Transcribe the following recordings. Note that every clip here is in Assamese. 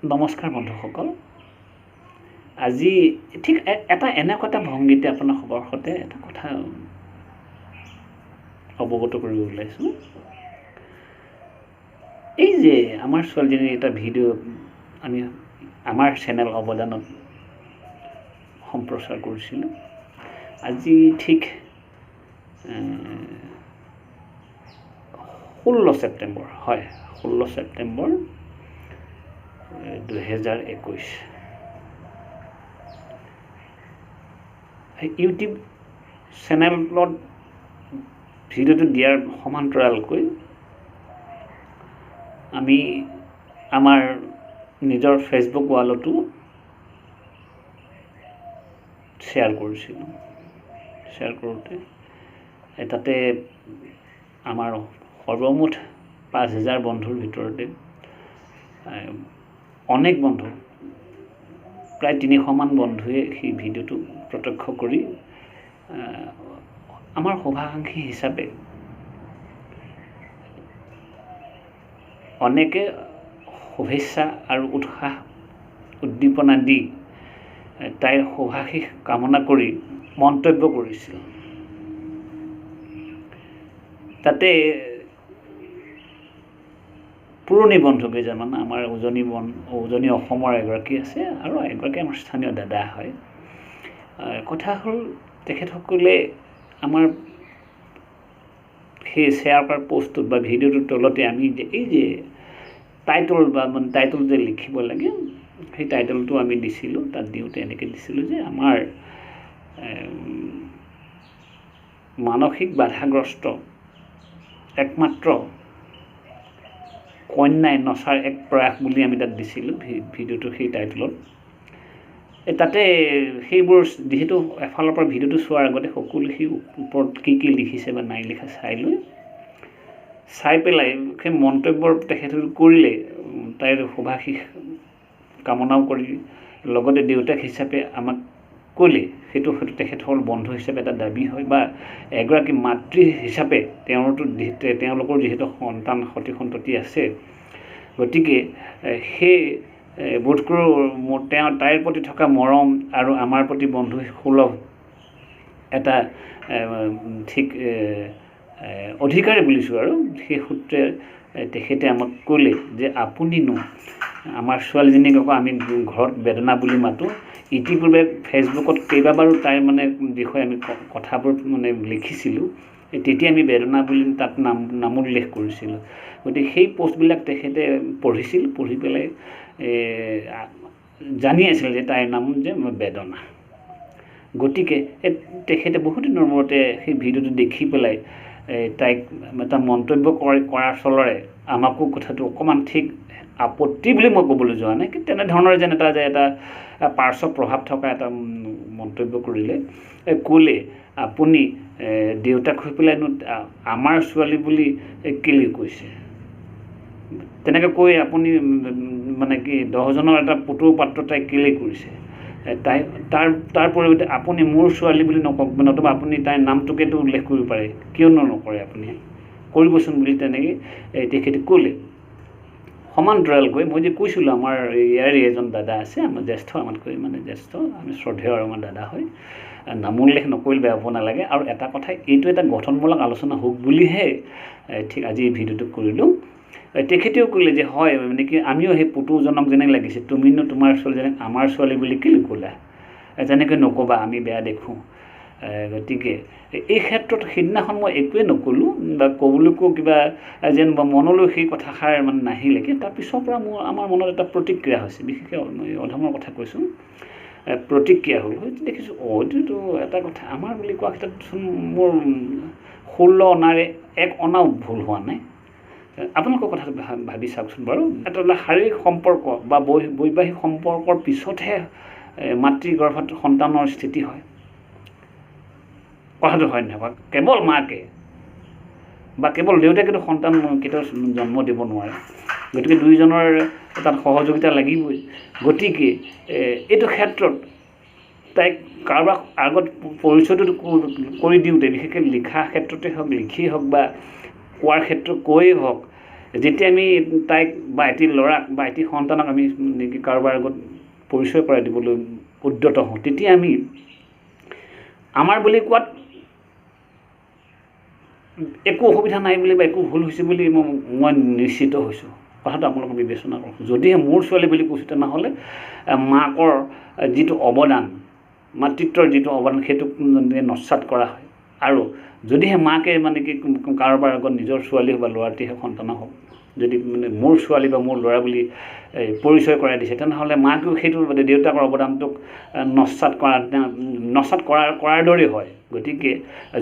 নমস্কাৰ বন্ধুসকল আজি ঠিক এটা এনেকুৱা ভংগীতে আপোনাৰ খবৰ সতে এটা কথা অৱগত কৰিব ওলাইছোঁ এই যে আমাৰ ছোৱালীজনী এটা ভিডিঅ' আমি আমাৰ চেনেল অৱদানত সম্প্ৰচাৰ কৰিছিলোঁ আজি ঠিক 16 ছেপ্টেম্বৰ হয় 16 ছেপ্টেম্বৰ 2021 ইউটিউব চেনেলত ভিডিঅ'টো দিয়াৰ সমান্তৰালকৈ আমি আমাৰ নিজৰ ফেচবুক ৱালতো শ্বেয়াৰ কৰিছিলোঁ শ্বেয়াৰ কৰোঁতে তাতে আমাৰ সৰ্বমুঠ 5000 বন্ধুৰ ভিতৰতে অনেক বন্ধু প্ৰায় 300 মান বন্ধুৱে সেই ভিডিঅ'টো প্ৰত্যক্ষ কৰি আমাৰ শুভাকাংক্ষী হিচাপে অনেকে শুভেচ্ছা আৰু উৎসাহ উদ্দীপনা দি তাইৰ শুভাশীষ কামনা কৰি মন্তব্য কৰিছিল তাতে পুৰণি বন্ধু কেইজনমান আমাৰ উজনি অসমৰ এগৰাকী আছে আৰু এগৰাকী আমাৰ স্থানীয় দাদা হয় কথা হ'ল তেখেতসকলে আমাৰ সেই শ্বেয়াৰ কৰা পোষ্টটোত বা ভিডিঅ'টোৰ তলতে আমি যে এই যে টাইটল বা মানে টাইটল যে লিখিব লাগে সেই টাইটলটো আমি দিছিলোঁ তাত দিওঁতে এনেকৈ দিছিলোঁ যে আমাৰ মানসিক বাধাগ্ৰস্ত একমাত্ৰ কন্যাই নচাৰ এক প্ৰয়াস বুলি আমি তাত দিছিলোঁ ভিডিঅ'টো সেই টাইটলত তাতে সেইবোৰ যিহেতু এফালৰ পৰা ভিডিঅ'টো চোৱাৰ আগতে সকলো সেই ওপৰত কি লিখিছে বা নাই লিখা চাই পেলাই সেই মন্তব্যৰ তেখেতসকলে কৰিলে তাইৰ শুভাশীষ কামনাও কৰি লগতে দেউতাক হিচাপে আমাক ক'লে সেইটো তেখেতসকল বন্ধু হিচাপে এটা দাবী হয় বা এগৰাকী মাতৃ হিচাপে তেওঁলোকৰ যিহেতু সন্তান সতি সন্ততি আছে গতিকে সেই বোধ কৰোঁ তাইৰ প্ৰতি থকা মৰম আৰু আমাৰ প্ৰতি বন্ধু সুলভ এটা ঠিক অধিকাৰী বুলিছোঁ আৰু সেই সূত্ৰে তেখেতে আমাক ক'লে যে আপুনিনো আমাৰ ছোৱালীজনীক আকৌ আমি ঘৰত বেদনা বুলি মাতোঁ ইতিপূৰ্বে ফেচবুকত কেইবাবাৰো তাইৰ মানে বিষয়ে আমি কথাবোৰ মানে লিখিছিলোঁ তেতিয়া আমি বেদনা বুলি তাত নাম উল্লেখ কৰিছিলোঁ গতিকে সেই পোষ্টবিলাক তেখেতে পঢ়ি পেলাই জানি আছিল যে তাইৰ নাম যে বেদনা গতিকে তেখেতে বহুত দিনৰ মূৰতে সেই ভিডিঅ'টো দেখি পেলাই তাইক এটা মন্তব্য কৰাৰ চলৰে আমাকো কথাটো অকণমান ঠিক আপত্তি বুলি মই ক'বলৈ যোৱা নাই কিন্তু তেনেধৰণৰ যেন এটা পাৰ্শ্ব প্ৰভাৱ থকা এটা মন্তব্য কৰিলে ক'লে আপুনি দেউতাক হৈ পেলাইনো আমাৰ ছোৱালী বুলি কেলৈ কৈছে তেনেকৈ কৈ আপুনি মানে কি 10জনৰ এটা পুতৌ পাত্ৰ তাই কেলৈ কৰিছে তাই তাৰ পৰিৱৰ্তে আপুনি মোৰ ছোৱালী বুলি নকওক নতুবা আপুনি তাইৰ নামটোকেতো উল্লেখ কৰিব পাৰে কিয়নো নকৰে আপুনি কৰিবচোন বুলি তেনেকৈ তেখেতে ক'লে সমান্তৰালকৈ মই যে কৈছিলোঁ আমাৰ ইয়াৰে এজন দাদা আছে আমাৰ জ্যেষ্ঠ আমাতকৈ মানে জ্যেষ্ঠ আমি শ্ৰদ্ধেয় আৰু আমাৰ দাদা হয় নাম উল্লেখ নকৰিলে বেয়া হ'ব নালাগে আৰু এটা কথা এইটো এটা গঠনমূলক আলোচনা হওক বুলিহে ঠিক আজি এই ভিডিঅ'টো কৰিলোঁ তেখেতেও ক'লে যে হয় মানে কি আমিও সেই পুতৌজনক যেনে লাগিছে তুমিনো তোমাৰ ছোৱালীজনীক আমাৰ ছোৱালী বুলি কেলৈ ক'লা যেনেকৈ নক'বা আমি বেয়া দেখোঁ গতিকে এই ক্ষেত্ৰত সেইদিনাখন মই একোৱে নক'লোঁ বা ক'বলৈকো কিবা যেন মনলৈ সেই কথাষাৰ মানে নাহিলেকে তাৰপিছৰ পৰা আমাৰ মনত এটা প্ৰতিক্ৰিয়া হৈছে বিশেষকৈ মই অধমৰ কথা কৈছোঁ প্ৰতিক্ৰিয়া হ'ল দেখিছোঁ এইটোতো এটা কথা আমাৰ বুলি কোৱা ক্ষেত্ৰতচোন মোৰ 16 অনাৰে 1 অনাও ভুল হোৱা নাই আপোনালোকৰ কথাটো ভাবি চাওকচোন বাৰু এটা শাৰীৰিক সম্পৰ্ক বা বৈবাহিক সম্পৰ্কৰ পিছতহে মাতৃগৰ্ভত সন্তানৰ স্থিতি হয় কথাটো হয় নহয় কেৱল মাকে বা কেৱল দেউতাকেতো সন্তান কেতিয়াও জন্ম দিব নোৱাৰে গতিকে দুইজনৰ তাত সহযোগিতা লাগিবই গতিকে এইটো ক্ষেত্ৰত তাইক কাৰোবাক আগত পৰিচয়টো কৰি দিওঁতে বিশেষকৈ লিখা ক্ষেত্ৰতে হওক লিখিয়েই হওক বা কোৱাৰ ক্ষেত্ৰত কৈয়ে হওক যেতিয়া আমি তাইক বা এটি ল'ৰাক বা এটি সন্তানক আমি কাৰোবাৰ আগত পৰিচয় কৰাই দিবলৈ উদ্যত হওঁ, তেতিয়া আমি আমাৰ বুলি কোৱাত একো অসুবিধা নাই বুলি বা একো ভুল হৈছে বুলি মই নিশ্চিত হৈছোঁ। কথাটো আপোনালোকে বিবেচনা কৰক। যদিহে মোৰ ছোৱালী বুলি কৈছোঁ, তেনেহ'লে মাকৰ যিটো অৱদান, মাতৃত্বৰ যিটো অৱদান, সেইটো নস্যাৎ কৰা হয়। আৰু যদিহে মাকে মানে কি কাৰোবাৰ আগত নিজৰ ছোৱালী বা ল'ৰাটিহে সন্তান হওক, যদি মানে মোৰ ছোৱালী বা মোৰ ল'ৰা বুলি পৰিচয় কৰাই দিছে, তেনেহ'লে মাকেও সেইটো দেউতাকৰ অৱদানটোক নস্যাৎ কৰাৰ দৰেই হয়। গতিকে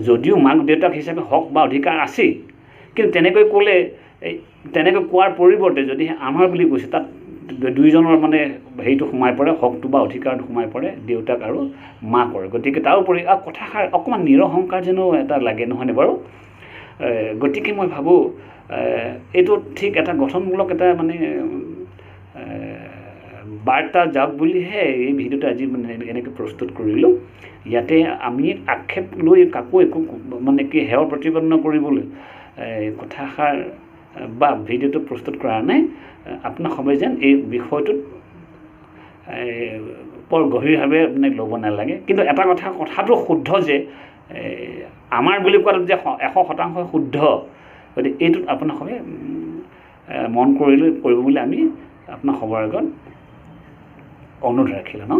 যদিও মাক দেউতাক হিচাপে হক বা অধিকাৰ আছেই, কিন্তু তেনেকৈ ক'লে তেনেকৈ কোৱাৰ পৰিৱৰ্তে যদিহে আমাৰ বুলি কৈছে, তাত দুইজনৰ মানে হেৰিটো সোমাই পৰে, হকটো বা অধিকাৰটো সোমাই পৰে দেউতাক আৰু মাকৰ। গতিকে তাৰোপৰি কথাষাৰ অকণমান নিৰহংকাৰ যেনো এটা লাগে, নহয়নে বাৰু? গতিকে মই ভাবোঁ এইটো ঠিক এটা গঠনমূলক এটা মানে বাৰ্তা যাওক বুলিহে এই ভিডিঅ'টো আজি মানে এনেকৈ প্ৰস্তুত কৰিলোঁ। ইয়াতে আমি আক্ষেপ লৈ কাকো একো মানে কি হেয় প্ৰতিপন্ন কৰিবলৈ কথাষাৰ বা ভিডিঅ'টো প্ৰস্তুত কৰা নাই। আপোনাক সবে যেন এই বিষয়টোত বৰ গভীৰভাৱে মানে ল'ব নালাগে। কিন্তু এটা কথাটো শুদ্ধ যে আমাৰ বুলি কোৱাটো যে 100% শুদ্ধ, গতিকে এইটোত আপোনাক সবে মন কৰিব বুলি আমি আপোনাক সবৰ আগত অনুৰোধ ৰাখিলোঁ ন।